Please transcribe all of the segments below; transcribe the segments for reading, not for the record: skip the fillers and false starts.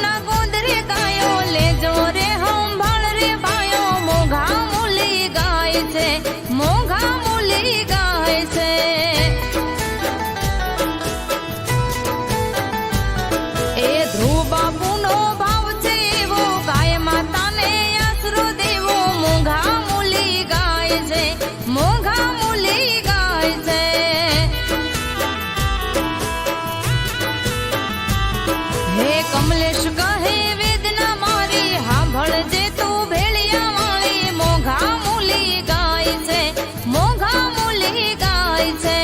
ગામના ગોંદરે ગાયો લેજો રે સંભાળ રે ભાયો મોઘા મૂલી ગાય છે મોઘા મૂલી ગાય છે એ ધ્રુવ બાપુનો ભાવ છે એવો ગાય માતાને આશરો દેવો મોઘા મૂલી ગાય છે મોઘા મૂલી ગાય છે હે કમલેશ કહે વેદના મારી સાંભળજે તું ભેળિયા વાળી મોઘા મૂલી ગાય છે મોઘા મૂલી ગાય છે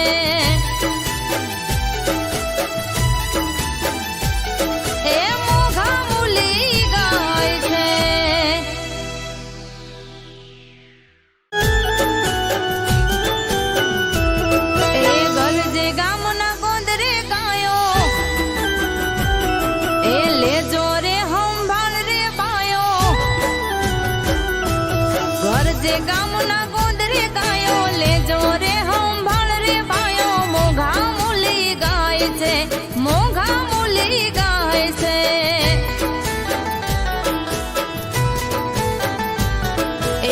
એ મોઘા મૂલી ગાય છે એ ગરજે ગામના ગોંદરે ગાયો એ લેજો રે સંભાળ રે પાયો ગરજે ગામના ગોંદરે ગાયો લેજો રે સંભાળ રે પાયો મોઘા મૂલી ગાય છે મોઘા મૂલી ગાય છે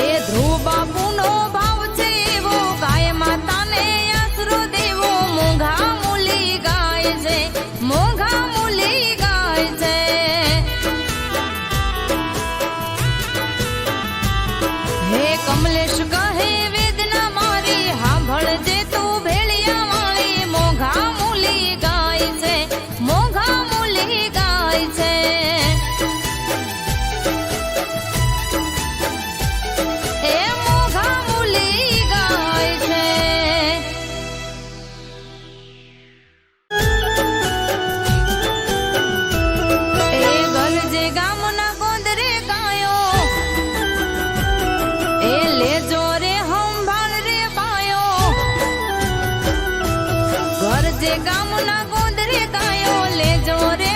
એ ધ્રુવ બાપુનો ભાવ છે એવો ગાય માતાને આશરો દેવો મોઘા મૂલી ગાય છે મોઘા મૂલી ગાય છે હે કમલેશ કહે વેદના મારી સાંભળજે તું ભેળિયા વાળી મોઘા મૂલી ગાય છે મોઘા મૂલી ગાય છે એ મોઘા મૂલી ગાય છે એ ગરજે ગામના ગોંદરે ગાયો એ લેજો રે સંભાળ રે પાયો ગરજે ગામના ગોંદરે ગાયો લેજો રે